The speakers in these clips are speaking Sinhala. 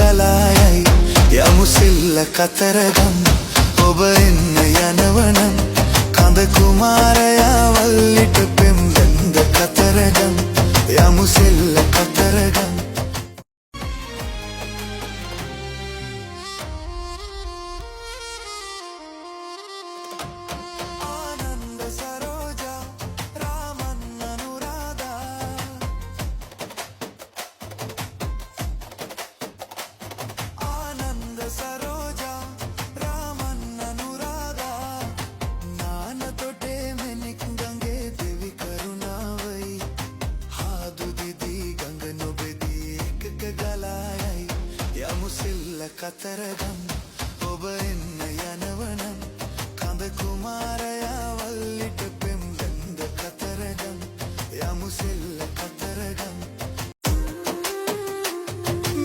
ගලායයි යමු සිල්ල කතරගම් ඔබ එන්න යනවනම් කඳ කුමාරයා වල්ලිට පෙම් බඳ කතරගම් යමු සිල්ල කතරගම් කතරගම් ඔබ එන්න යනවනම් කඳ කුමාරයා වල්ලිට පෙම් බඳ කතරගම් යමු සිල්ල කතරගම්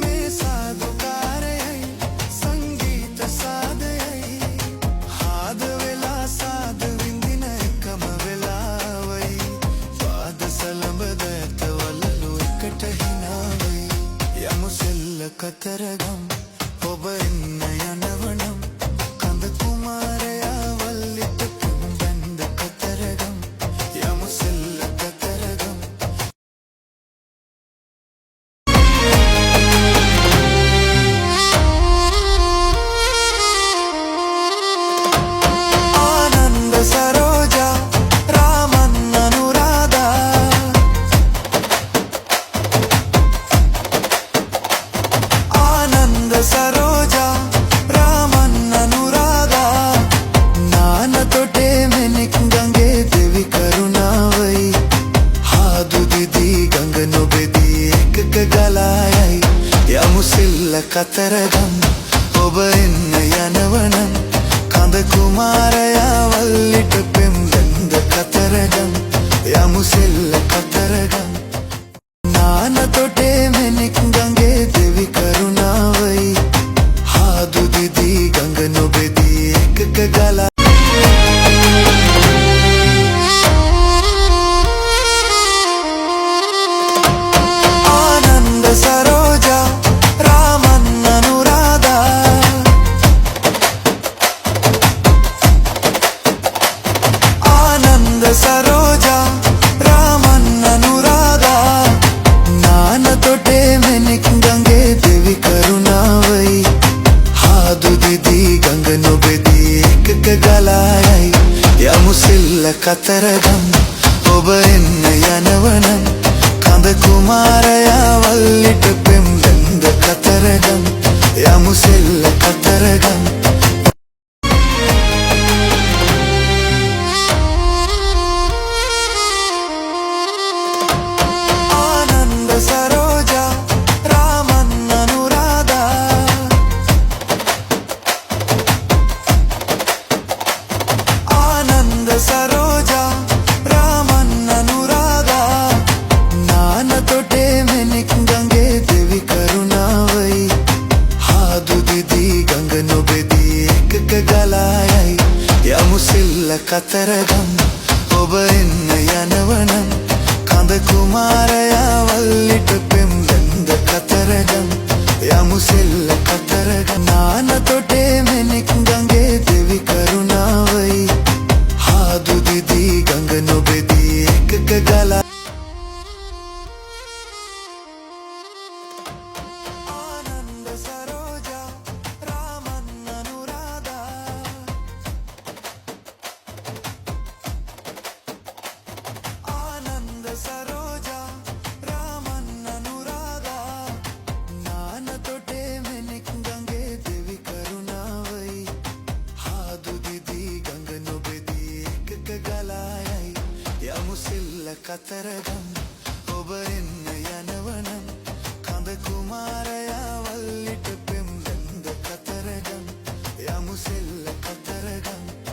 මේ සාදුකාරයයි සංගීත සාදයයි හාද වෙලා සාද විඳින එකම වෙලාවයි පාද සලඹද ඇතවලු එකට හිනාවයි යමු සිල්ල කතරගම් ඔබ එන්න යනවනම් කඳ කුමාරයා වල්ලිට පෙම් බඳ කතරගම් යමු සිල්ල කතරගම් ආනන්ද සරෝජා රාමන් අනුරාධා ආනන්ද සරෝජා රාමන් අනුරාධා නාන තොටේ මෙනෙක් ගඟේ දෙවි කරුණාවයි හාදු දිදී ගඟ නොබෙදී එකක ගලායයි යමු සිල්ල කතරගම් ඔබ එන්න යනවනම් කඳ කුමාරයා වල්ලිට පෙම් බඳ කතරගම් යමු සිල්ල කතරගම් නාන තොටේ මෙනෙක් ගඟේ දෙවි කරුණාවයි හාදු දිදී ගඟ නොබෙදී එකක ගලා ආනන්ද සරෝජා රාමන් අනුරාධා ආනන්ද සරෝජා රාමන් අනුරාධා නාන තොටේ මෙනෙක් ගඟේ දෙවි කරුණාවයි හාදු දිදී ගඟ නොබෙදී එකක ගලායයි යමු සිල්ල කතරගම් ඔබ එන්න යනවනම් කඳ කුමාරයා වල්ලිට පෙම් බඳ කතරගම් යමු සිල්ල කතරගම් ආනන්ද සරෝජා රාමන් අනුරාධා ආනන්ද සරෝජා රාමන් අනුරාධා නාන තොටේ මෙනෙක් ගඟේ දෙවි කරුණාවයි හාදු දිදී ගඟ නොබෙදී එකක ගලායයි යමු සිල්ල කතරගම් ඔබ එන්න යනවනම් කඳ කුමාරයා වල්ලිට පෙම් බඳ කතරගම් යමු සිල්ල කතරගම් නාන තොටේ මෙනෙක් ගඟේ දෙවි කරුණාවයි හාදු දිදී ගඟ නොබෙදී එකක ගලා ආනන්ද සරෝජා රාමන් අනුරාධා ආනන්ද සරෝජා රාමන් අනුරාධා නාන තොටේ මෙනෙක් ගඟේ දෙවි කරුණාවයි හාදු දිදී ගඟ නොබෙදී එකක ගලායයි යමු සිල්ල කතරගම් ඔබ එන්න යනවනම් කඳ කුමාරයා වල්ලිට පෙම් බඳ කතරගම් යමු සිල්ල කතරගම්